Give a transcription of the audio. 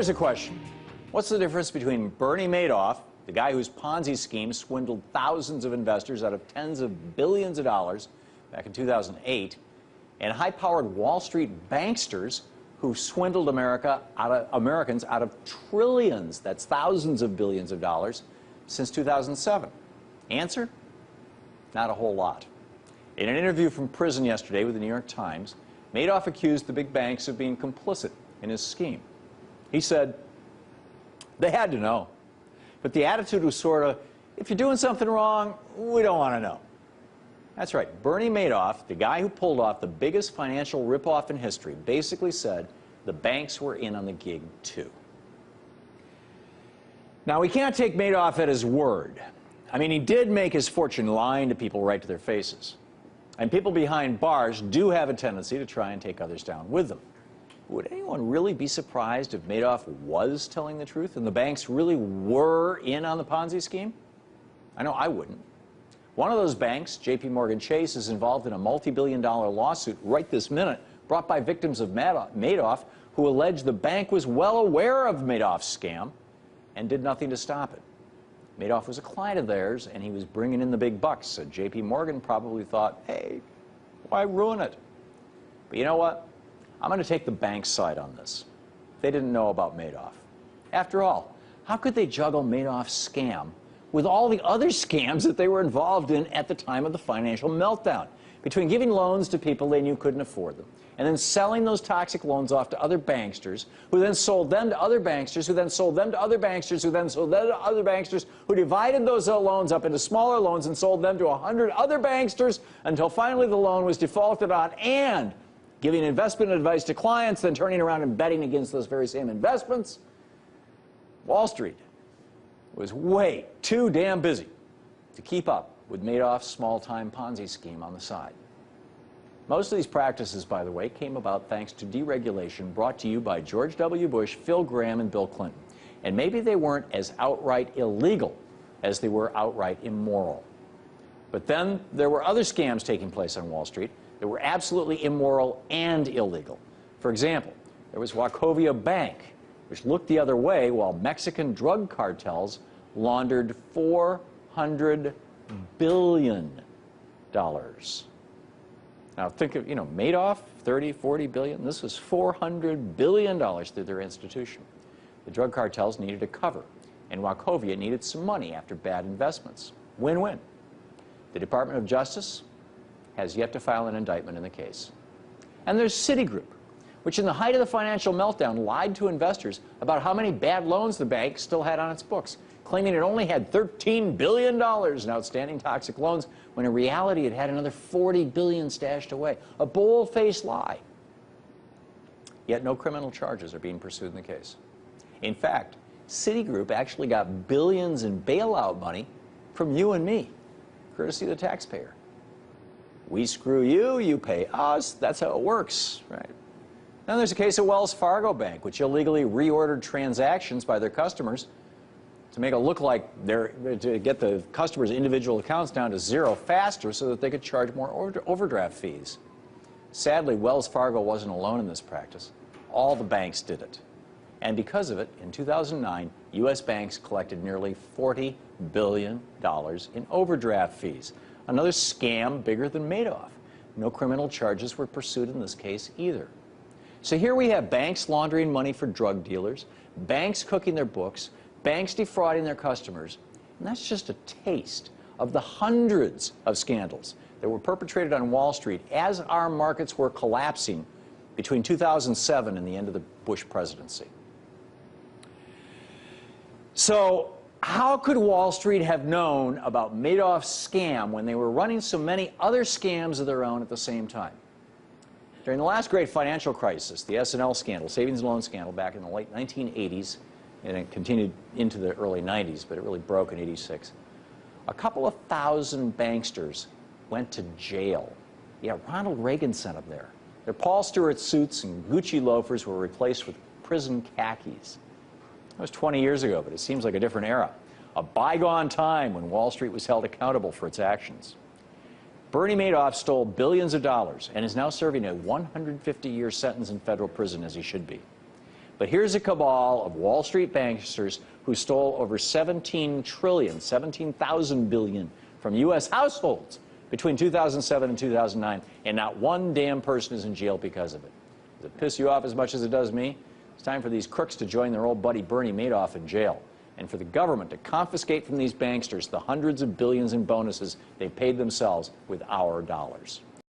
Here's a question. What's the difference between Bernie Madoff, the guy whose Ponzi scheme swindled thousands of investors out of tens of billions of dollars back in 2008, and high-powered Wall Street banksters who swindled Americans out of trillions, that's thousands of billions of dollars, since 2007? Answer? Not a whole lot. In an interview from prison yesterday with the New York Times, Madoff accused the big banks of being complicit in his scheme. He said, they had to know. But the attitude was sort of, if you're doing something wrong, we don't want to know. That's right. Bernie Madoff, the guy who pulled off the biggest financial ripoff in history, basically said the banks were in on the gig too. Now, we can't take Madoff at his word. I mean, he did make his fortune lying to people right to their faces. And people behind bars do have a tendency to try and take others down with them. Would anyone really be surprised if Madoff was telling the truth and the banks really were in on the Ponzi scheme? I know I wouldn't. One of those banks, JP Chase, is involved in a multi-billion-dollar lawsuit right this minute brought by victims of Madoff who allege the bank was well aware of Madoff's scam and did nothing to stop it. Madoff was a client of theirs, and he was bringing in the big bucks, so J.P. Morgan probably thought, hey, why ruin it? But you know what? I'm going to take the bank's side on this. They didn't know about Madoff. After all, how could they juggle Madoff's scam with all the other scams that they were involved in at the time of the financial meltdown? Between giving loans to people they knew couldn't afford them, and then selling those toxic loans off to other banksters, who then sold them to other banksters, who then sold them to other banksters, who then sold them to other banksters, who divided those loans up into smaller loans and sold them to 100 other banksters until finally the loan was defaulted on, and giving investment advice to clients, then turning around and betting against those very same investments. Wall Street was way too damn busy to keep up with Madoff's small-time Ponzi scheme on the side. Most of these practices, by the way, came about thanks to deregulation brought to you by George W. Bush, Phil Gramm, and Bill Clinton. And maybe they weren't as outright illegal as they were outright immoral. But then there were other scams taking place on Wall Street that were absolutely immoral and illegal. For example, there was Wachovia Bank, which looked the other way while Mexican drug cartels laundered $400 billion. Now think of, Madoff, 30, 40 billion. This was $400 billion through their institution. The drug cartels needed a cover, and Wachovia needed some money after bad investments. Win-win. The Department of Justice has yet to file an indictment in the case. And there's Citigroup, which in the height of the financial meltdown lied to investors about how many bad loans the bank still had on its books, claiming it only had $13 billion in outstanding toxic loans, when in reality it had another $40 billion stashed away. A bold-faced lie. Yet no criminal charges are being pursued in the case. In fact, Citigroup actually got billions in bailout money from you and me, courtesy of the taxpayer. We screw you, you pay us. That's how it works, right? Then there's a case of Wells Fargo Bank, which illegally reordered transactions by their customers to make it look like to get the customers' individual accounts down to zero faster so that they could charge more overdraft fees. Sadly, Wells Fargo wasn't alone in this practice. All the banks did it. And because of it, in 2009, U.S. banks collected nearly $40 billion in overdraft fees. Another scam bigger than Madoff. No criminal charges were pursued in this case either. So here we have banks laundering money for drug dealers, banks cooking their books, banks defrauding their customers, and that's just a taste of the hundreds of scandals that were perpetrated on Wall Street as our markets were collapsing between 2007 and the end of the Bush presidency. So how could Wall Street have known about Madoff's scam when they were running so many other scams of their own at the same time? During the last great financial crisis, the S&L scandal, savings and loan scandal back in the late 1980s, and it continued into the early 90s, but it really broke in '86. A couple of thousand banksters went to jail. Yeah, Ronald Reagan sent them there. Their Paul Stewart suits and Gucci loafers were replaced with prison khakis. That was 20 years ago, but it seems like a different era. A bygone time when Wall Street was held accountable for its actions. Bernie Madoff stole billions of dollars and is now serving a 150-year sentence in federal prison, as he should be. But here's a cabal of Wall Street banksters who stole over 17 trillion, 17,000 billion from U.S. households between 2007 and 2009, and not one damn person is in jail because of it. Does it piss you off as much as it does me? It's time for these crooks to join their old buddy Bernie Madoff in jail, and for the government to confiscate from these banksters the hundreds of billions in bonuses they paid themselves with our dollars.